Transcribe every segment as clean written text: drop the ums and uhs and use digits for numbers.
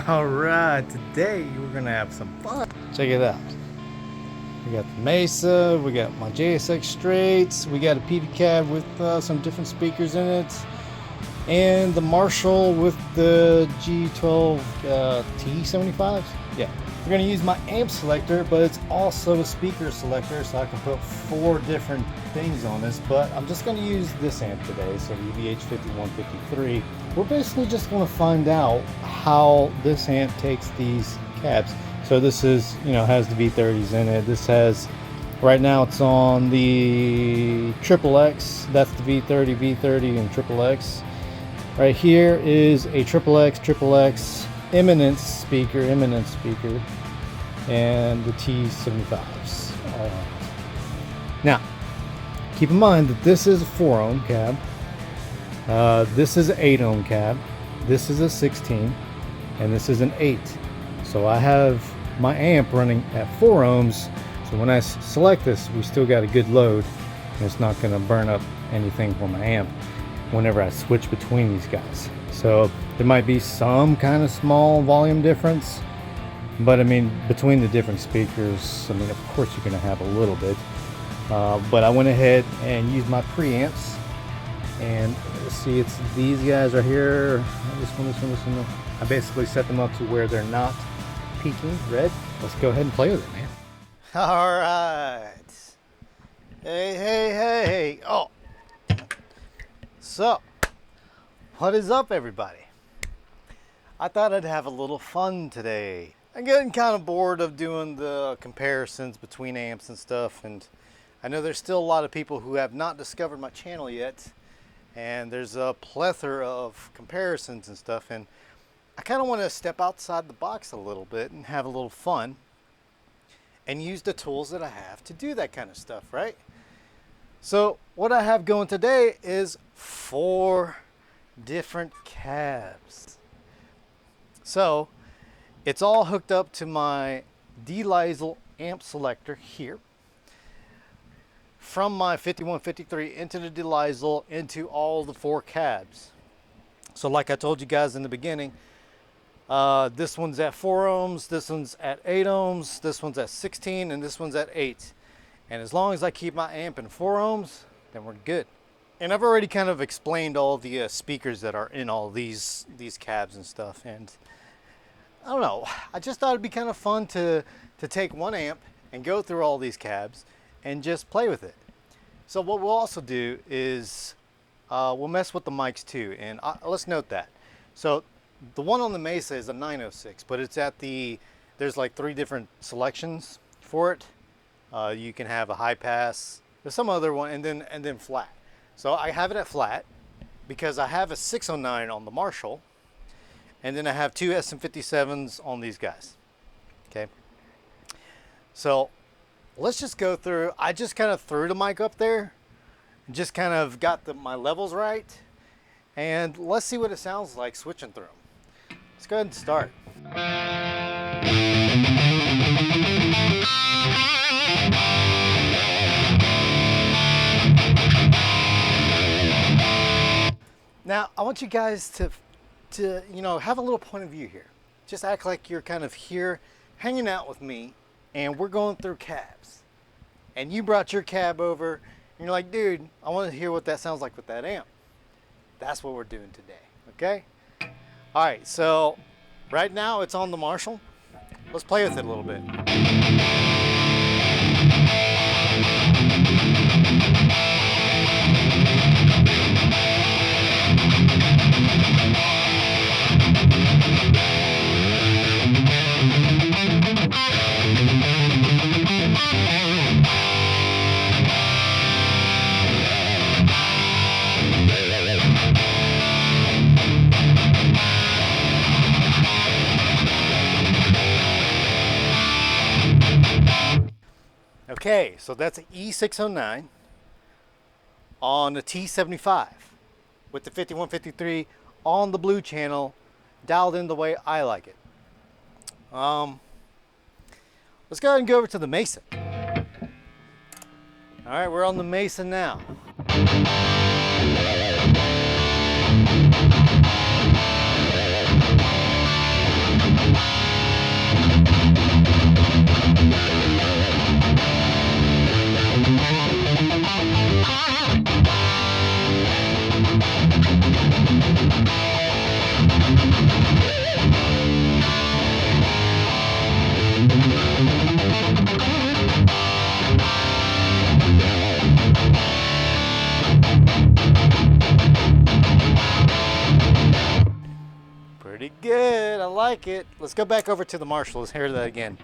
All right, today we're gonna have some fun. Check it out. We got the Mesa, we got my JSX straights, we got a Peavey cab with some different speakers in it, and the Marshall with the G12 T75s. Yeah, we're gonna use my amp selector, but it's also a speaker selector, so I can put 4 different things on this. But I'm just gonna use this amp today, so the VH5153. We're basically just going to find out how this amp takes these cabs. So this is, has the V30s in it. This has, right now it's on the XXX. That's the V30, and XXX. Right here is a XXX Eminence speaker, and the T75s. Now, keep in mind that this is a 4 ohm cab. This is an 8 ohm cab, this is a 16, and this is an 8. So I have my amp running at 4 ohms, so when I select this, we still got a good load, and it's not going to burn up anything for my amp whenever I switch between these guys. So there might be some kind of small volume difference, but I mean, between the different speakers, I mean, of course you're going to have a little bit, but I went ahead and used my preamps. And let's see, it's these guys right here. This one. I basically set them up to where they're not peaking red. Let's go ahead and play with it, man. All right. Hey. Oh. So, what is up, everybody? I thought I'd have a little fun today. I'm getting kind of bored of doing the comparisons between amps and stuff. And I know there's still a lot of people who have not discovered my channel yet. And there's a plethora of comparisons and stuff, and I kind of want to step outside the box a little bit and have a little fun and use the tools that I have to do that kind of stuff, right? So what I have going today is 4 different cabs. So it's all hooked up to my D-Liesel amp selector here. From my 5153 into the D-Liesel into all the 4 cabs. So like I told you guys in the beginning, this one's at 4 ohms, this one's at 8 ohms, this one's at 16, and this one's at 8. And as long as I keep my amp in 4 ohms, then we're good. And I've already kind of explained all the speakers that are in all these cabs and stuff. And I don't know, I just thought it'd be kind of fun to take one amp and go through all these cabs and just play with it. So what we'll also do is we'll mess with the mics too, and let's note that. So the one on the Mesa is a 906, but it's at there's like 3 different selections for it. You can have a high pass, there's some other one, and then flat. So I have it at flat because I have a 609 on the Marshall, and then I have 2 SM57s on these guys. Okay, so let's just go through. I just kind of threw the mic up there, just kind of got my levels right, and let's see what it sounds like switching through them. Let's go ahead and start. Now, I want you guys to have a little point of view here. Just act like you're kind of here hanging out with me, and we're going through cabs. And you brought your cab over, and you're like, dude, I want to hear what that sounds like with that amp. That's what we're doing today, okay? All right, so right now it's on the Marshall. Let's play with it a little bit. Okay, so that's an E609 on the T75 with the 5153 on the blue channel, dialed in the way I like it. Let's go ahead and go over to the Mesa. All right, we're on the Mesa now. like it. Let's go back over to the Marshall. Let's hear that again.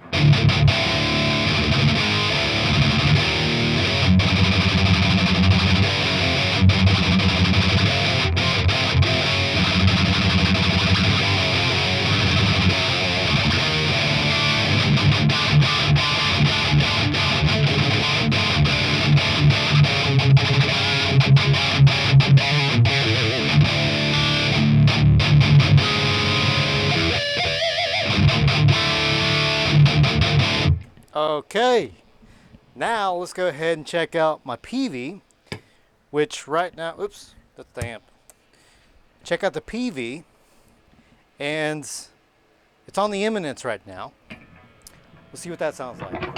Okay, now let's go ahead and check out my Peavey, which right now, oops, that's the amp. Check out the Peavey, and it's on the Eminence right now. Let's see what that sounds like.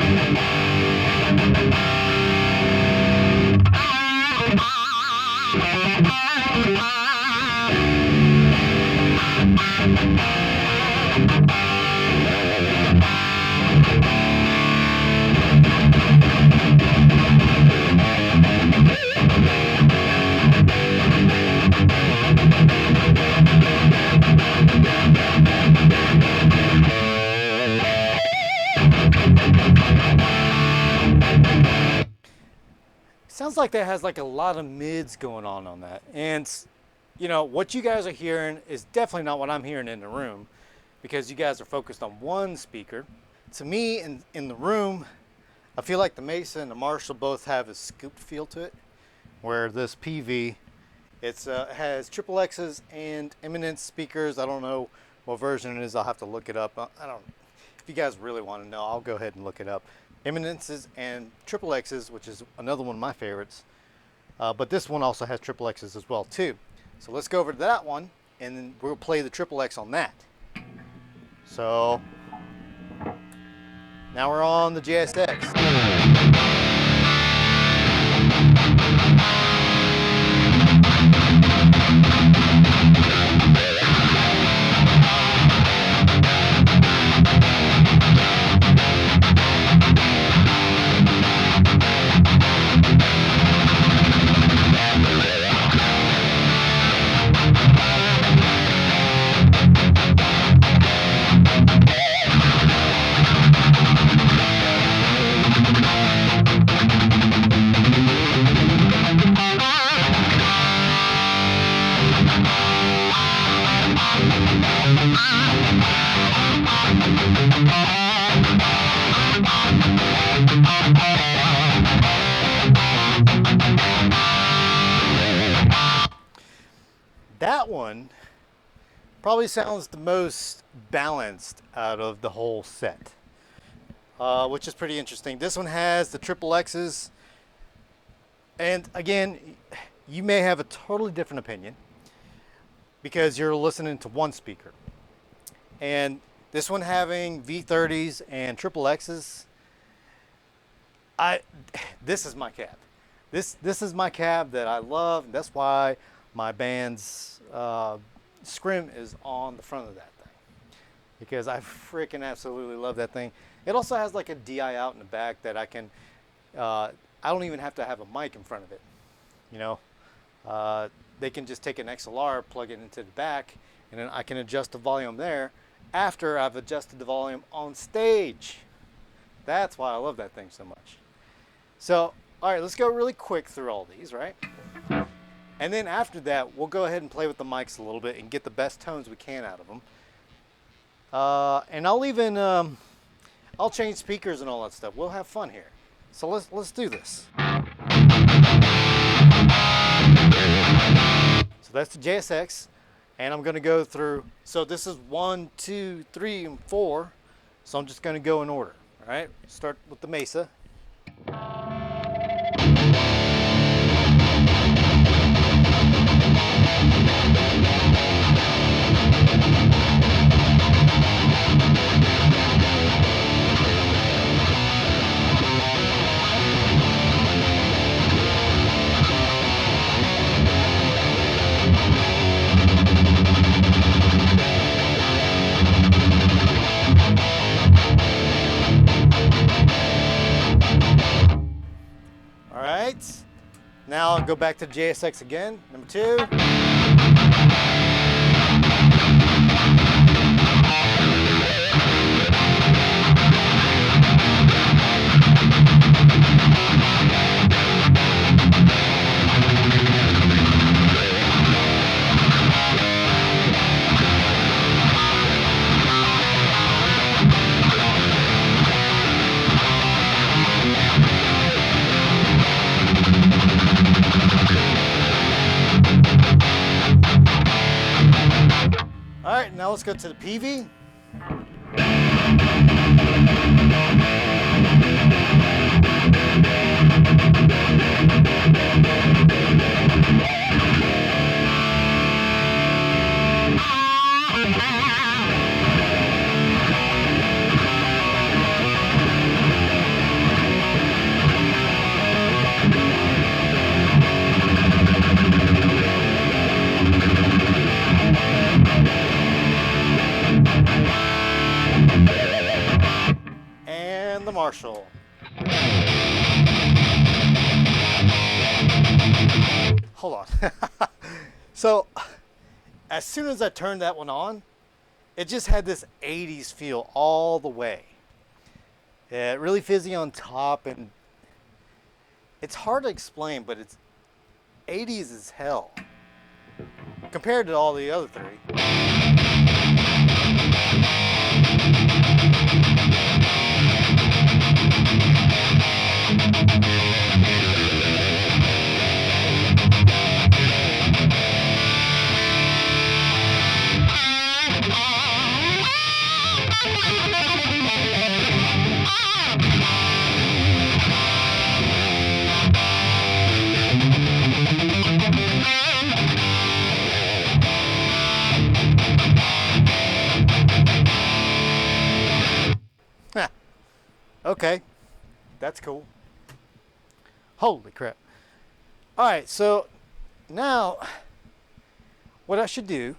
Sounds like that has like a lot of mids going on that. And you know, what you guys are hearing is definitely not what I'm hearing in the room, because you guys are focused on one speaker. To me, in the room, I feel like the Mesa and the Marshall both have a scooped feel to it, where this Peavey, it has triple X's and Eminence speakers. I don't know what version it is. I'll have to look it up. I don't. If you guys really want to know, I'll go ahead and look it up. Eminences and triple X's, which is another one of my favorites. But this one also has triple X's as well too. So let's go over to that one, and then we'll play the triple X on that. So now we're on the JSX. That one probably sounds the most balanced out of the whole set, which is pretty interesting. This one has the triple X's, and again, you may have a totally different opinion because you're listening to one speaker. And this one having V30s and triple X's, this is my cab. This is my cab that I love, and that's why my band's scrim is on the front of that thing, because I freaking absolutely love that thing. It also has like a DI out in the back that I can, I don't even have to have a mic in front of it. You know, they can just take an XLR, plug it into the back, and then I can adjust the volume there after I've adjusted the volume on stage. That's why I love that thing so much. So, all right, let's go really quick through all these, right? And then after that, we'll go ahead and play with the mics a little bit and get the best tones we can out of them. And I'll even, I'll change speakers and all that stuff. We'll have fun here. So let's do this. So that's the JSX, and I'm gonna go through, so this is 1, 2, 3, and 4. So I'm just gonna go in order, all right? Start with the Mesa. Now I'll go back to JSX again, number 2. go to the Peavey. And the Marshall. Hold on. So, as soon as I turned that one on, it just had this 80s feel all the way. Yeah, really fizzy on top, and it's hard to explain, but it's 80s as hell compared to all the other three. Okay, that's cool. Holy crap. Alright, so now what I should do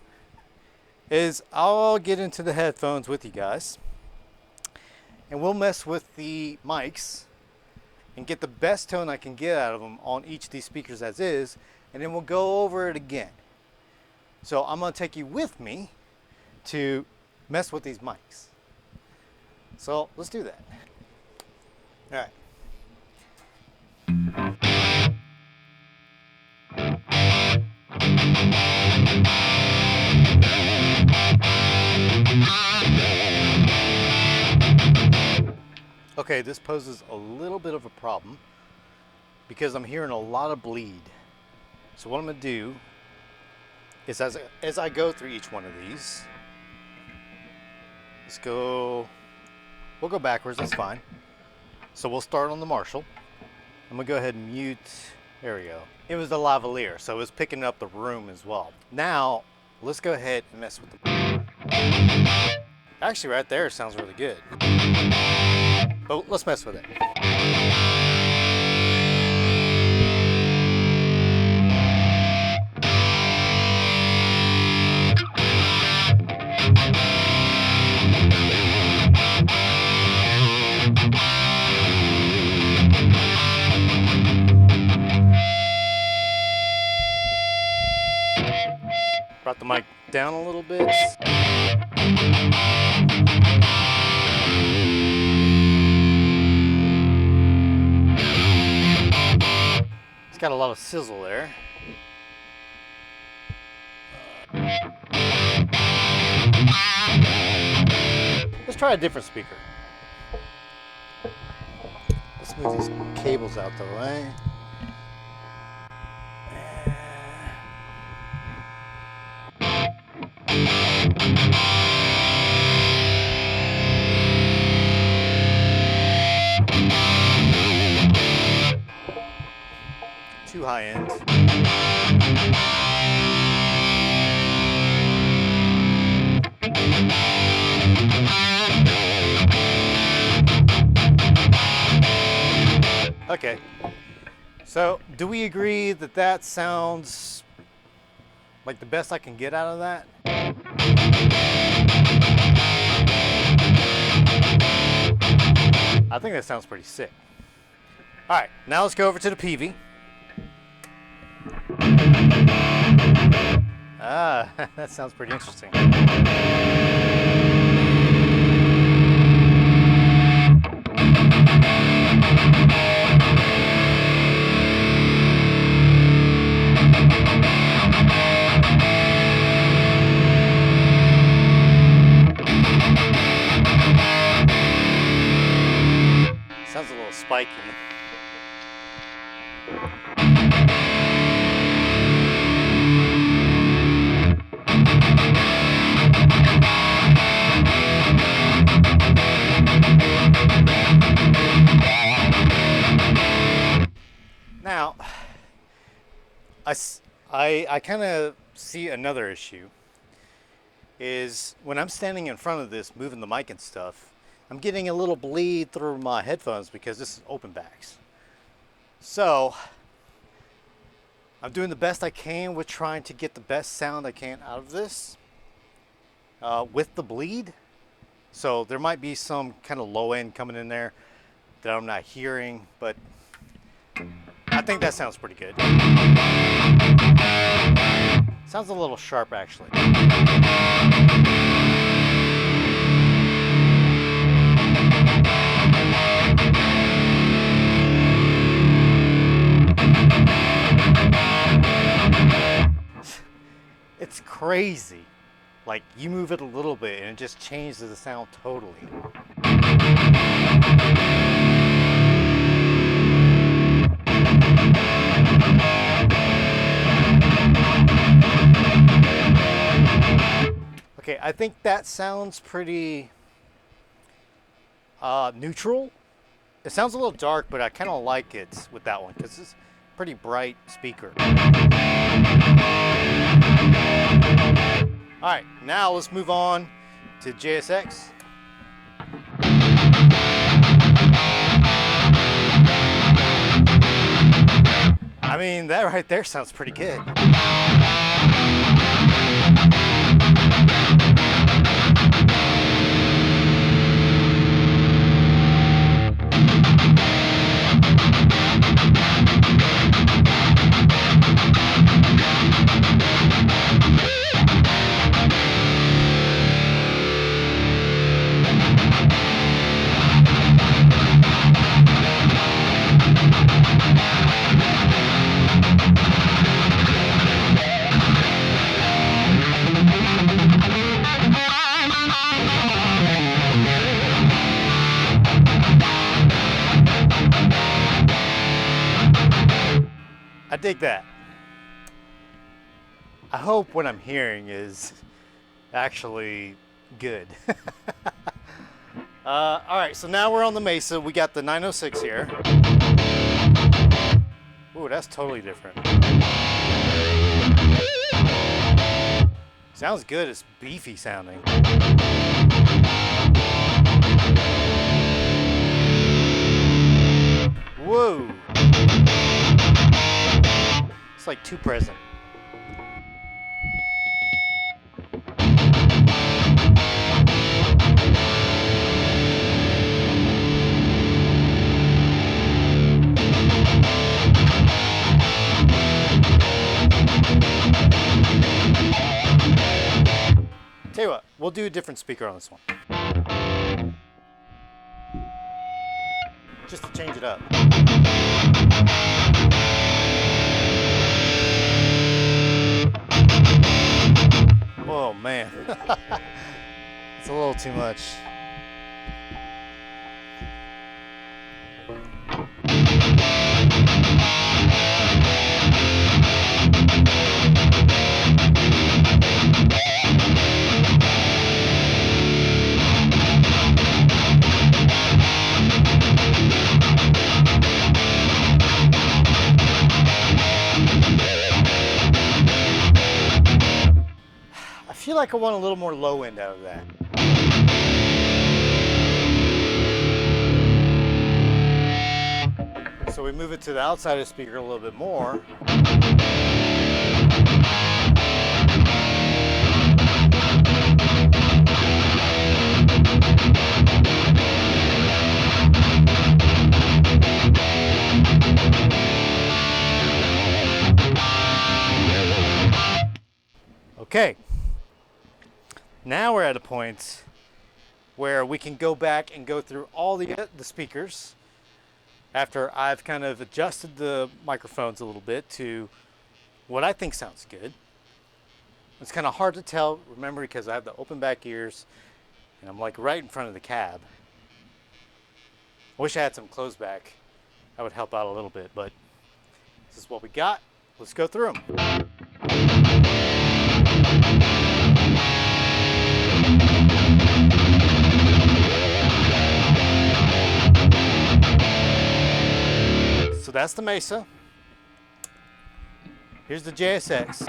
is I'll get into the headphones with you guys and we'll mess with the mics and get the best tone I can get out of them on each of these speakers as is, and then we'll go over it again. So I'm going to take you with me to mess with these mics. So let's do that. All right. Okay, this poses a little bit of a problem because I'm hearing a lot of bleed. So what I'm going to do is as I go through each one of these, we'll go backwards, that's fine. So we'll start on the Marshall. I'm gonna go ahead and mute, there we go. It was the lavalier, so it was picking up the room as well. Now, let's go ahead and mess with the... Actually, right there sounds really good. But let's mess with it. Brought the mic down a little bit. It's got a lot of sizzle there. Let's try a different speaker. Let's move these cables out the way. Too high end. Okay, so do we agree that that sounds like the best I can get out of that? I think that sounds pretty sick. All right, now let's go over to the Peavey. Ah, that sounds pretty interesting. Sounds a little spiky. I kind of see another issue is when I'm standing in front of this, moving the mic and stuff, I'm getting a little bleed through my headphones because this is open backs. So I'm doing the best I can with trying to get the best sound I can out of this with the bleed. So there might be some kind of low end coming in there that I'm not hearing, but I think that sounds pretty good. Sounds a little sharp actually. It's crazy. Like, you move it a little bit and it just changes the sound totally. Okay, I think that sounds pretty neutral. It sounds a little dark, but I kind of like it with that one because it's a pretty bright speaker. All right, now let's move on to JSX. I mean, that right there sounds pretty good. I dig that. I hope what I'm hearing is actually good. All right, so now we're on the Mesa. We got the 906 here. Ooh, that's totally different. Sounds good. It's beefy sounding. Whoa. It's like too present. Tell you what, we'll do a different speaker on this one. Just to change it up. Oh man, it's a little too much. I feel like I want a little more low end out of that. So we move it to the outside of the speaker a little bit more. Okay. Now we're at a point where we can go back and go through all the speakers after I've kind of adjusted the microphones a little bit to what I think sounds good. It's kind of hard to tell, remember, because I have the open back ears and I'm like right in front of the cab. I wish I had some closed back. That would help out a little bit, but this is what we got. Let's go through them. So that's the Mesa. Here's the JSX.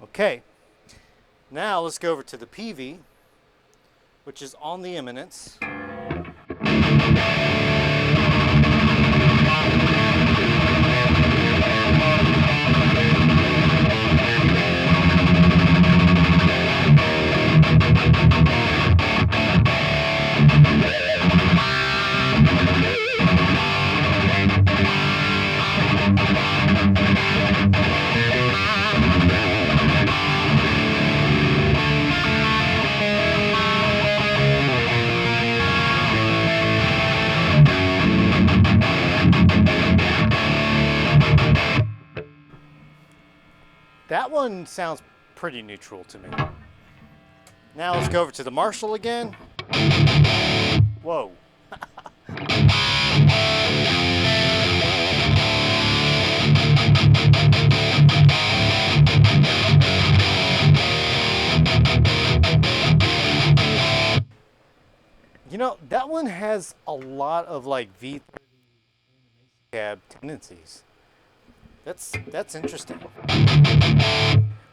Okay, now let's go over to the Peavey, which is on the Eminence. That one sounds pretty neutral to me. Now let's go over to the Marshall again. Whoa. You know, that one has a lot of like V30 cab tendencies. That's interesting.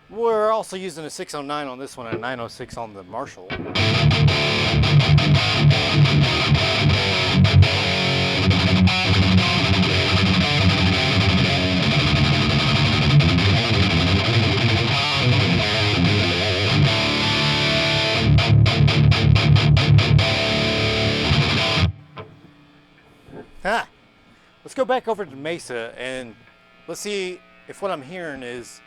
We're also using a 609 on this one and a 906 on the Marshall. Let's go back over to Mesa and let's see if what I'm hearing is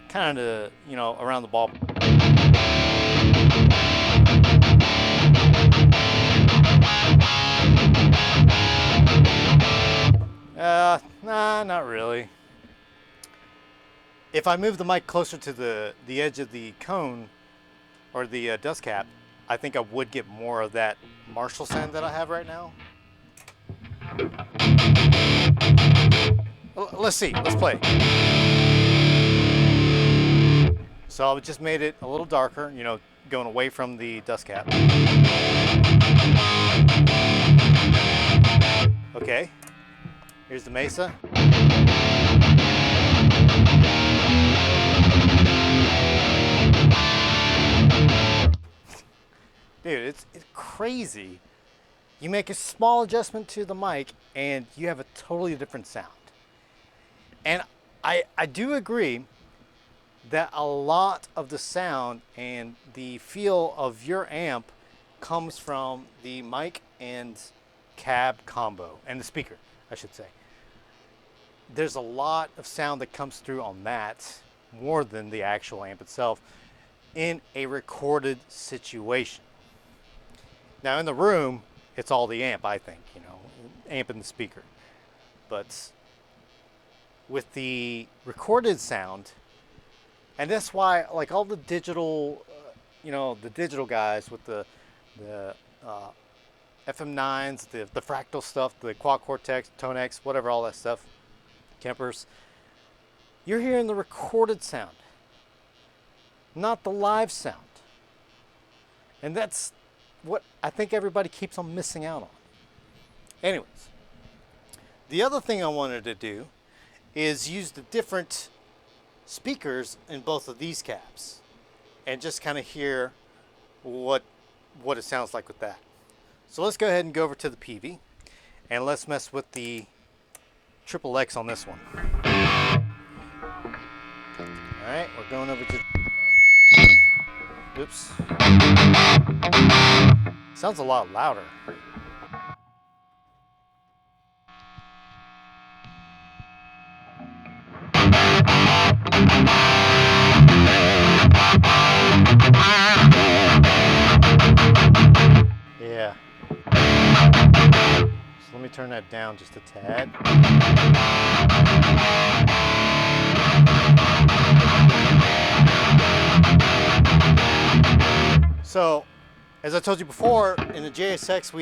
kind of, you know, around the ball. Nah, not really. If I move the mic closer to the edge of the cone or the dust cap, I think I would get more of that Marshall sound that I have right now. Let's see, let's play. So I just made it a little darker, you know, going away from the dust cap. Okay, here's the Mesa. Dude, it's crazy. You make a small adjustment to the mic and you have a totally different sound. And I do agree that a lot of the sound and the feel of your amp comes from the mic and cab combo, and the speaker, I should say. There's a lot of sound that comes through on that more than the actual amp itself in a recorded situation. Now in the room, it's all the amp, I think, you know, amp and the speaker. But with the recorded sound, and that's why, like all the digital, you know, the digital guys with the FM9s, the fractal stuff, the Quad Cortex, Tone X, whatever, all that stuff, Kempers, you're hearing the recorded sound, not the live sound. And that's what I think everybody keeps on missing out on. Anyways, the other thing I wanted to do is use the different speakers in both of these cabs and just kind of hear what it sounds like with that. So let's go ahead and go over to the Peavey and let's mess with the triple X on this one. All right, we're going over to, oops. Sounds a lot louder. Yeah. So let me turn that down just a tad. So As I told you before, in the JSX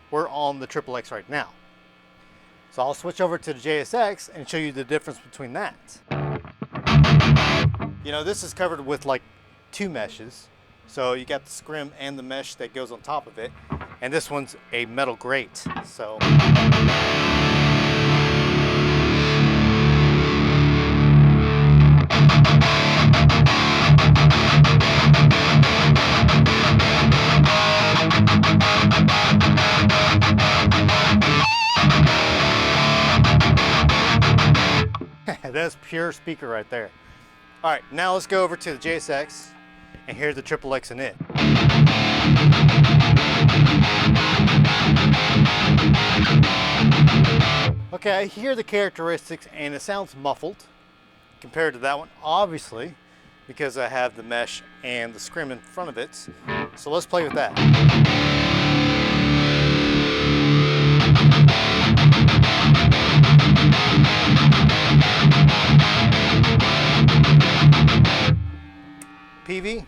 we're on the XXX right now. So I'll switch over to the JSX and show you the difference between that. You know, this is covered with like 2 meshes. So you got the scrim and the mesh that goes on top of it. And this one's a metal grate. So that's pure speaker right there. All right, now let's go over to the JSX and hear the XXX in it. Okay, I hear the characteristics and it sounds muffled compared to that one, obviously, because I have the mesh and the scrim in front of it. So let's play with that. Peavey.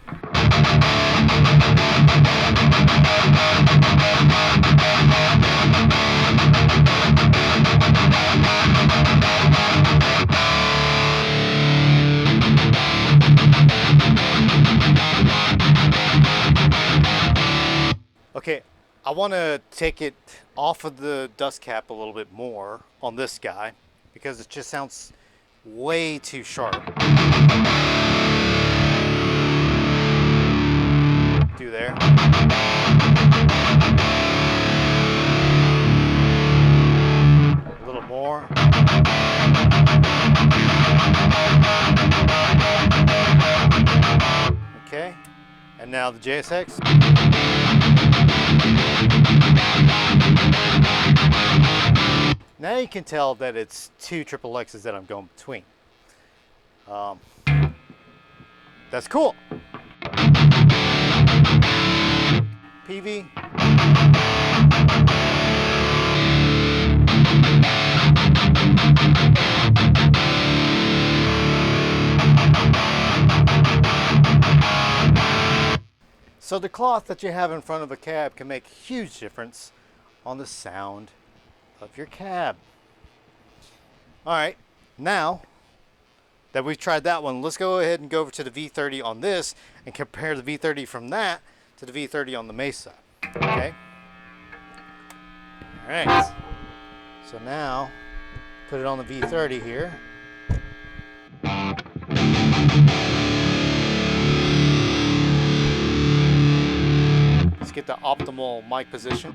Okay, I want to take it off of the dust cap a little bit more on this guy because it just sounds way too sharp. Do there. A little more. Okay, and now the JSX. Now you can tell that it's 2 XXXs that I'm going between. That's cool. Peavey. So the cloth that you have in front of a cab can make a huge difference on the sound of your cab. All right, now that we've tried that one, let's go ahead and go over to the V30 on this and compare the V30 from that to the V30 on the Mesa. Okay. All right. So now put it on the V30 here. Let's get the optimal mic position.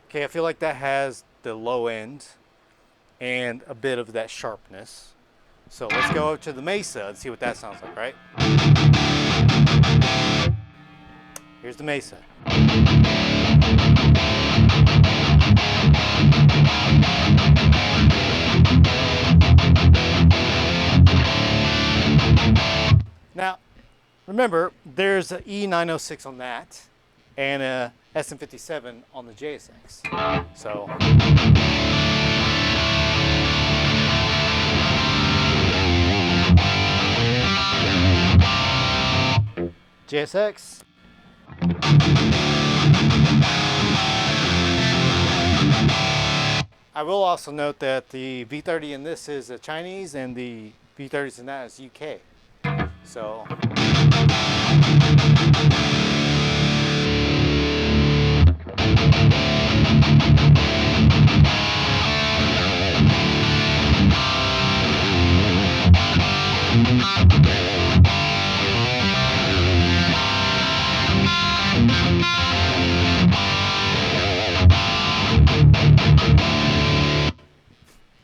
Okay, I feel like that has the low end and a bit of that sharpness. So let's go up to the Mesa and see what that sounds like, right? Here's the Mesa. Now, remember, there's an E906 on that and a SM57 on the JSX. So JSX. I will also note that the V30 in this is a Chinese and the V30s in that is UK. So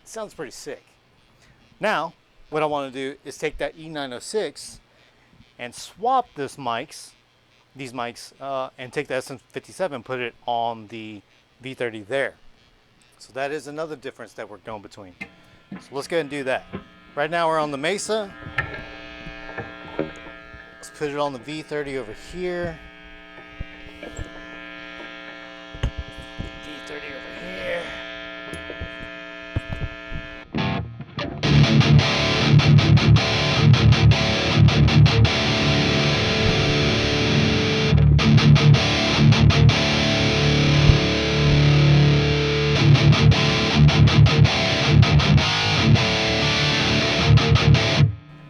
sounds pretty sick. Now, what I want to do is take that E906 and swap these mics, and take the SM57 and put it on the V30 there. So that is another difference that we're going between. So let's go ahead and do that. Right now we're on the Mesa. Let's put it on the V30 over here. V30 over here.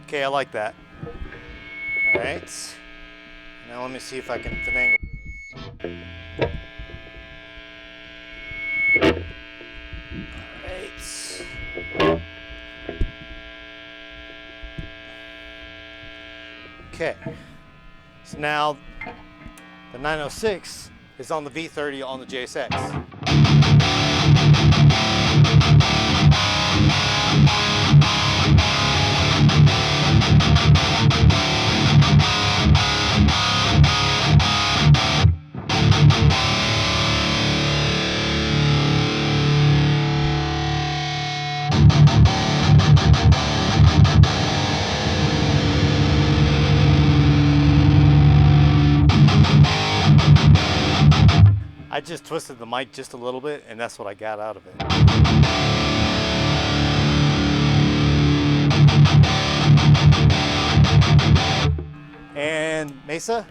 Okay, I like that. All right. Now let me see if I can finagle this. All right. Okay. So now the 906 is on the V30 on the JSX. I just twisted the mic just a little bit, and that's what I got out of it. And Mesa.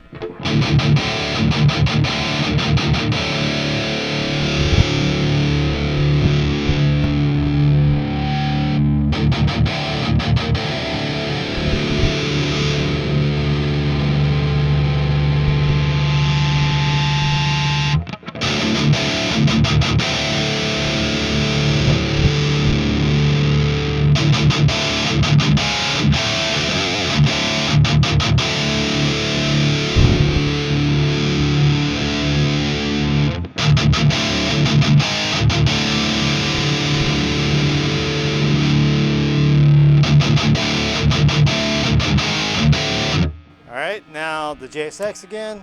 All right, now the JSX again.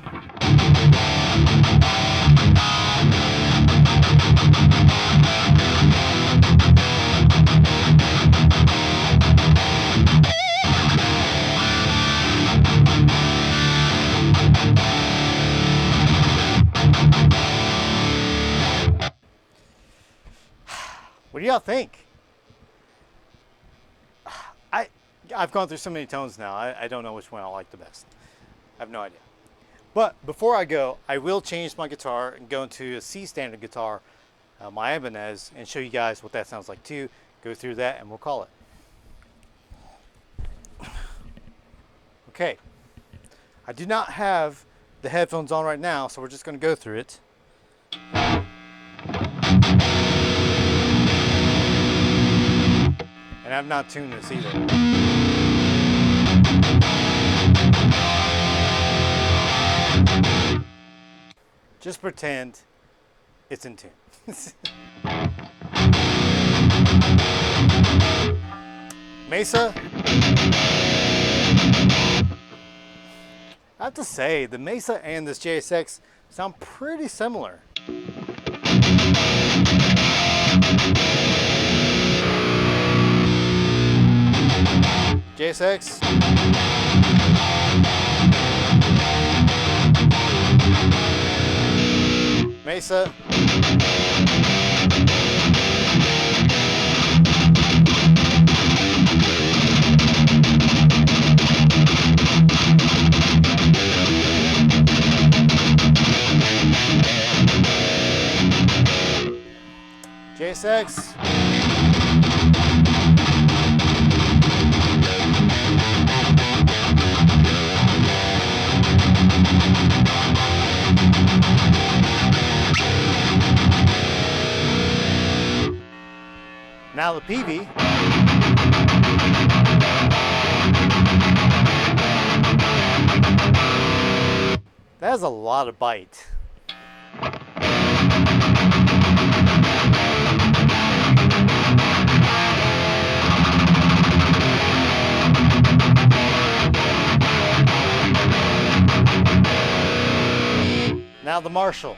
What do y'all think? I've gone through so many tones now, I don't know which one I like the best. I have no idea. But before I go, I will change my guitar and go into a C standard guitar, my Ibanez, and show you guys what that sounds like too. Go through that and we'll call it. Okay. I do not have the headphones on right now, so we're just going to go through it. And I've not tuned this either. Just pretend it's in tune. Mesa. I have to say, the Mesa and this JSX sound pretty similar. JSX. Mesa. JSX. Now the Peavey. That has a lot of bite. Now the Marshall.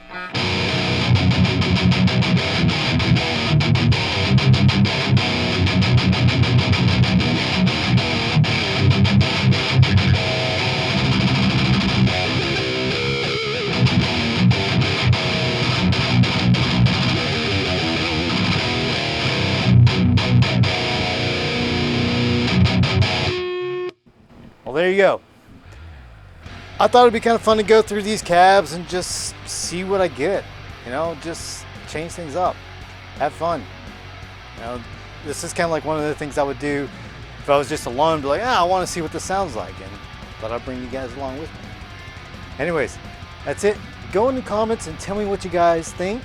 there you go. I thought it'd be kind of fun to go through these cabs and just see what I get. You know, just change things up, have fun. You know, this is kind of like one of the things I would do if I was just alone. Be like, I want to see what this sounds like, and thought I'd bring you guys along with me. Anyways, that's it. Go in the comments and tell me what you guys think.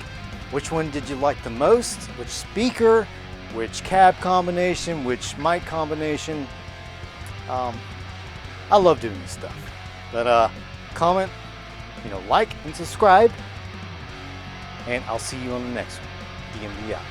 Which one did you like the most? Which speaker? Which cab combination? Which mic combination? I love doing this stuff. But comment, like and subscribe, and I'll see you on the next one. DMV out.